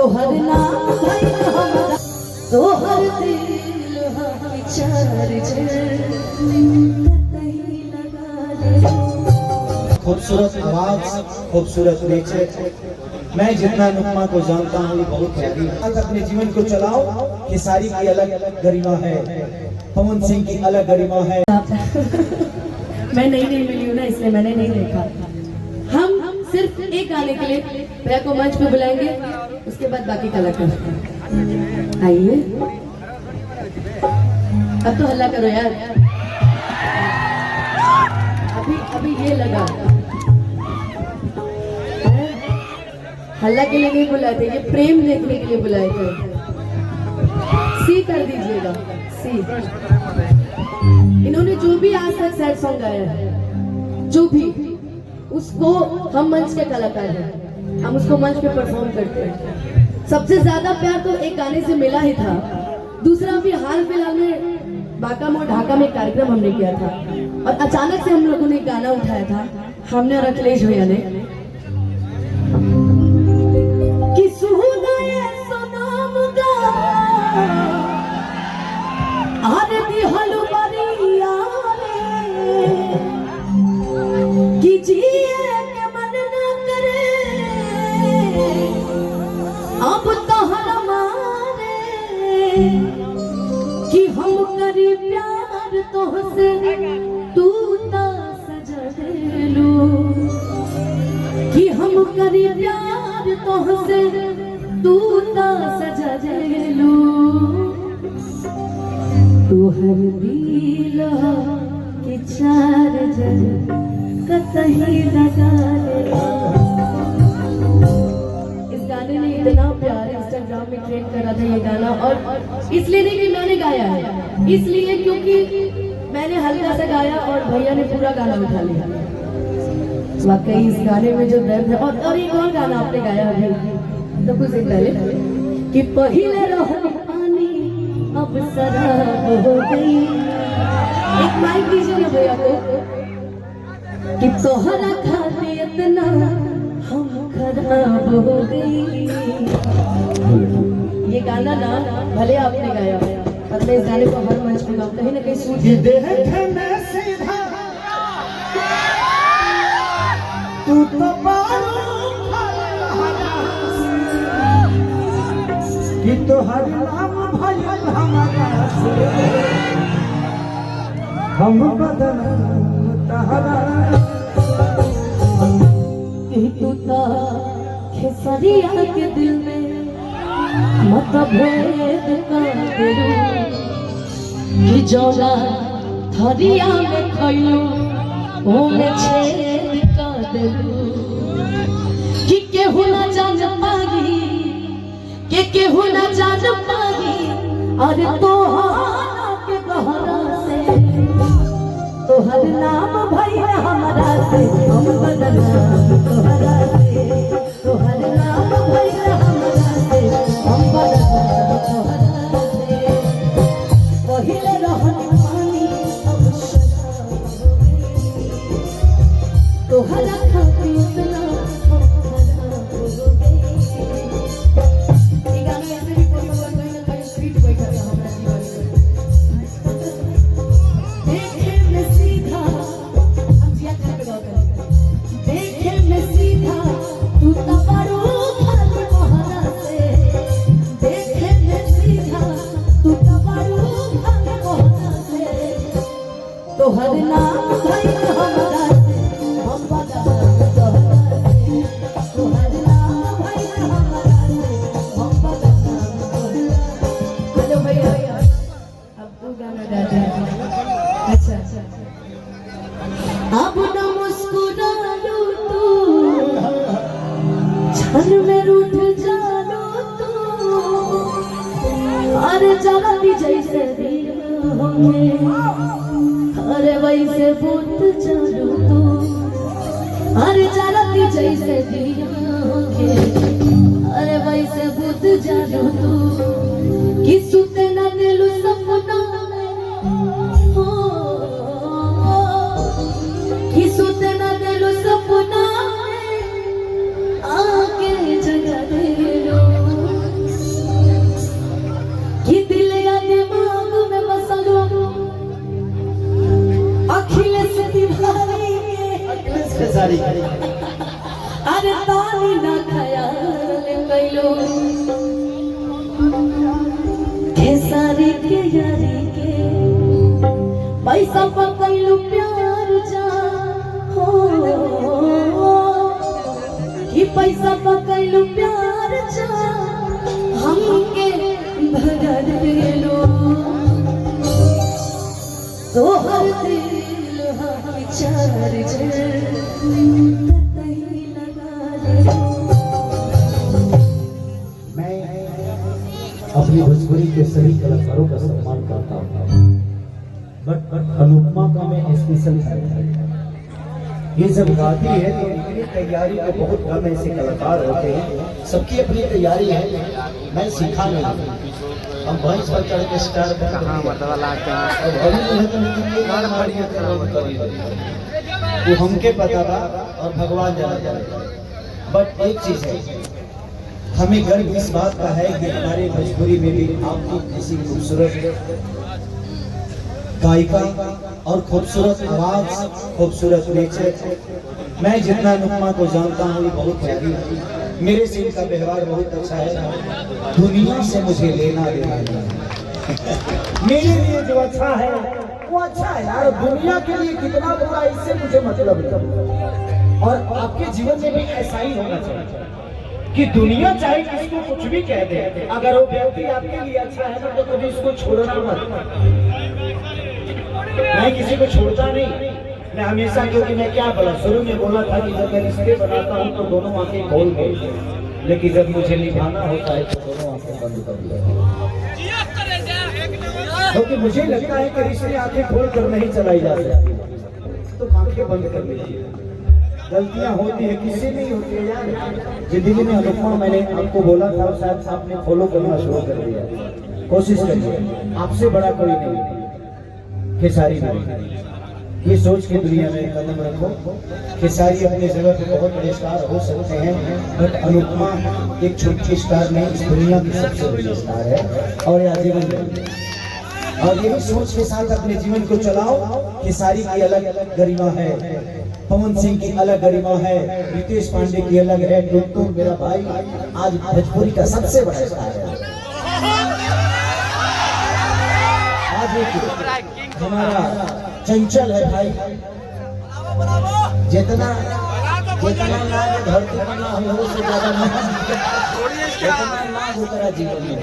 तोहर नाम भइल हमरा तोहर दिल विचार कतही लगा ले। खूबसूरत आवाज, खूबसूरत नेचर। मैं जितना नुक्मा को जानता हूँ ये बहुत प्यारी है। अपने जीवन को चलाओ। खेसारी की अलग गरिमा है, पवन सिंह की अलग गरिमा है। मैं नई मिली हूँ ना, इसलिए मैंने नहीं देखा। हम सिर्फ एक गाने के लिए भैया को मंच पे बुलाएंगे, उसके बाद बाकी कलाकार आइए। अब तो हल्ला करो यार, अभी ये लगा। हल्ला के लिए नहीं बुलाए थे, ये प्रेम देखने के लिए बुलाए थे। सी कर दीजिएगा, सी। इन्होंने जो भी आज तक सैड सॉन्ग गाया है, जो भी, उसको हम मंच के कलाकार हैं, हम उसको मंच पे परफॉर्म करते हैं। सबसे ज्यादा प्यार तो एक गाने से मिला ही था। दूसरा भी हाल फिलहाल में बांका मोड़ ढाका में कार्यक्रम हमने किया था, और अचानक से हम लोगों ने गाना उठाया था, हमने और अखिलेश भैया ने, कि सुनाए सनम गा आरे दी हलु बरिया कि जिए के मन न करे अब तोहर मारे, कि हम करी प्यार तोहसे तू तो सजा देलू, कि हम करी प्यार तोहसे तू तो सजा देलू। तोहर दिल के चार जन कतही लगा ले। इस गाने ने इतना प्यार इंस्टाग्राम में ट्रेंड करा था ये गाना, और इसलिए नहीं कि मैंने गाया है, इसलिए क्योंकि मैंने हल्का सा गाया और भैया ने पूरा गाना उठा लिया। वाकई इस गाने में जो दर्द है, और एक और गाना आपने गाया अभी तो कुछ दिन पहले, कि पहिले रहो पानी अब शराब हो गई। एक माइक दीजिए ना भैया को, कि तोहरा खातिर इतना हम खराब हो गई। ये गाना ना भले आपने गाया, पर मैं इस गाने को हर मंच पे गाऊं, कहीं ना कहीं सूझ तू तो कि तोहर नाम भइल हमरा से हम बदनाम तहरा, कि तू तो खेसरिया के दिल में मतभेद कर देलू, कि जौना थरिया में खइलू ओमे छेद कर देलू, कि केहू ना जान पागी, के केहू ना जान पागी, अरे तोहरा के गहरा से तोहर नाम भइल हमरा से हम बदनाम तोहरा से, तोहर नाम भइल हमरा से हम बदनाम तोहरा से। पहिले रहन पानी अब शराब हो गई, तोहरा खातिर इतना हम खराब हो गई। ये गाना ऐसे भी कोई ना कहीं स्वीट बैठा था हमारा जीवन में। देखे में सीधा हम जिया खा के गाओ करें, देखे में सीधा तू तो बड़ो खाल बहरा से, देखे में सीधा तू तो बड़ो खाल बहरा से। तोहर नाम भइल हमरा से हम बदनाम तोहरा से, तोहर नाम भइल हमरा से हम बदनाम तोहरा। हेलो भैया, अब तू गाना गाते हैं। अच्छा, अब न मुस्कुरा लो तू, क्षण में रूठ जानो तू, अरे जलती जैसे दिया होंगे, अरे वैसे बुत जानो तू, अरे जलती जैसे दिया होंगे, अरे वैसे बुत जानो तू, कि सुते न दिलु सपना में, कि सुते न दिलु सपना में, आके जगा दे लो। खेसारी अरे तानी ना ख्याल कैलो खेसारी के यारी के पैसा पकैलू प्यार जा हो कि पैसा पकैलू प्यार जा हमके भगा देलो तोहर दिल हाथ चार्जर कतई लगा दे। मैं अपनी भोजपुरी के सभी कलाकारों का सम्मान करता हूँ, बट अनुपमा का मैं स्पेशल ये जब गाती है तो इनकी तैयारी तो बहुत कम ऐसे कलाकार होते हैं, सबकी अपनी तैयारी है। मैं सीखा नहीं, हम भैंस पर चढ़ के स्टार वो हमके पता बा और भगवान जाना जाने। बट एक चीज है, हमें गर्व इस बात का है कि हमारे भोजपुरी में भी आपकी ऐसी खूबसूरत गायिका और खूबसूरत आवाज, खूबसूरत नेचर। मैं जितना अनुपमा को जानता हूँ ये बहुत प्यारी है, मेरे से इनका व्यवहार बहुत अच्छा है। दुनिया से मुझे लेना देना नहीं। मेरे लिए जो अच्छा है वो अच्छा है यार, दुनिया के लिए कितना बुरा इससे मुझे मतलब नहीं। और आपके जीवन में भी ऐसा ही होना चाहिए कि दुनिया चाहे किसको कुछ भी कह दे, अगर वो व्यक्ति आपके लिए अच्छा है ना तो कभी उसको छोड़ना मत। मैं किसी को छोड़ता नहीं, मैं हमेशा, क्योंकि मैं क्या बोला शुरू में बोला था कि जब मैं रिश्ते बनाता हूँ तो दोनों आंखें खोल के, लेकिन जब मुझे निभाना होता है तो दोनों आंखें बंद कर दिया। क्योंकि मुझे लगता है कि रिश्ते आंखें खोल कर नहीं चलाई जा सकती, तो आंखें बंद कर लीजिए। गलतियां होती है, किसी नहीं होती है यार जिंदगी में। अनुपमा मैंने आपको बोला था, शायद आपने फॉलो करना शुरू कर दिया। कोशिश करिए, आपसे बड़ा कोई नहीं खेसारी में। ये सोच के दुनिया में कदम रखो, खेसारी अपने जगह पे बहुत बड़े स्टार हो सकते हैं, बट अनुपमा एक छोटी स्टार नहीं, इस दुनिया की सबसे बड़ी स्टार है और ये आजीवन रहेगी। और यही सोच के साथ अपने जीवन को चलाओ। खेसारी की अलग गरिमा है, पवन सिंह की अलग गरिमा है, रितेश पांडे की अलग है, टुनटुन मेरा भाई आज भोजपुरी का सबसे बड़ा स्टार है। हमारा चंचल है भाई, जितना नाग धरती पर ना हो से ज्यादा नाग उतना जीवन में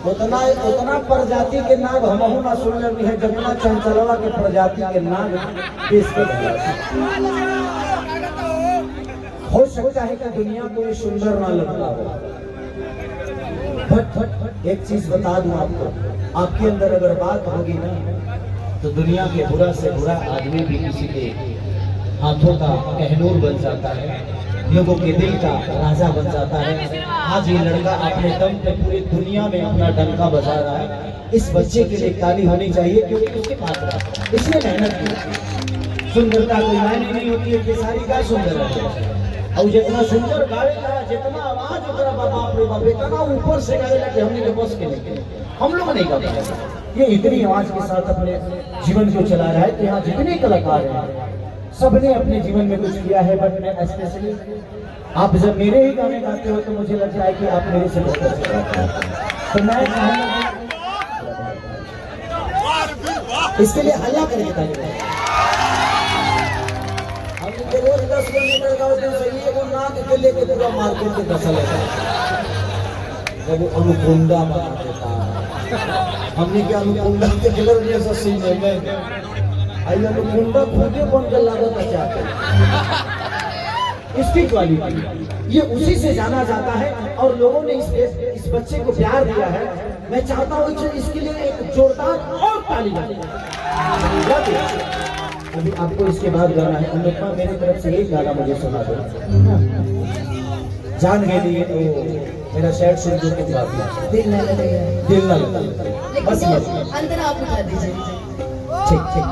उतना प्रजाति के नाग हमहु ना सुनले भी है, जितना चंचलवा के प्रजाति के नाग देश के हो सकता है कि दुनिया को ये सुंदर ना लगता हो, बट एक चीज बता दूं आपको, आपके अंदर अगर बात होगी ना तो दुनिया के बुरा से बुरा आदमी भी किसी के हाथों का कहनूर बन जाता है, लोगों के दिल का राजा बन जाता है। आज ये लड़का अपने दम पे पूरी दुनिया में अपना डंका बजा रहा है। इस बच्चे के लिए ताली होनी चाहिए क्योंकि उसके पास इसने मेहनत की। सुंदरता कोई मायने नहीं होती है, खेसारी का सुंदर है और जितना सुंदर गावेगा, जितना आवाज उतना बाप रे बाप, इतना ऊपर से गावेगा कि हमने बस के लेके हम लोग नहीं गा पाएंगे। ये इतनी आवाज के साथ अपने जीवन को चला रहा है कि यहाँ जितने कलाकार हैं सबने अपने जीवन में कुछ किया है, बट मैं स्पेशली आप जब मेरे ही गाने गाते हो तो मुझे लगता है कि आप मेरे से बहुत अच्छा गाते हैं। तो मैं इसके लिए हल्ला करेंगे। रोज 10 किलोमीटर का होते हैं, वो नाक के लेके पूरा मार्केट के दसल है, जब वो अनुकुंडा बना देता है। हमने क्या अनुकुंडा के कलर जैसा सीन है, मैं अनुकुंडा खुदे बन कर लागत चाहते इसकी क्वालिटी ये उसी से जाना जाता है और लोगों ने इस बच्चे को प्यार दिया है। मैं चाहता हूँ कि इसके लिए एक जोरदार और ताली बजे। अभी आपको इसके बाद गाना है, अनुपमा मेरी तरफ से एक गाना मुझे सुना दो, जान के लिए तो मेरा शर्ट सुन के दिल न लगे, बस अंदर आप उठा दीजिए। ठीक ठीक।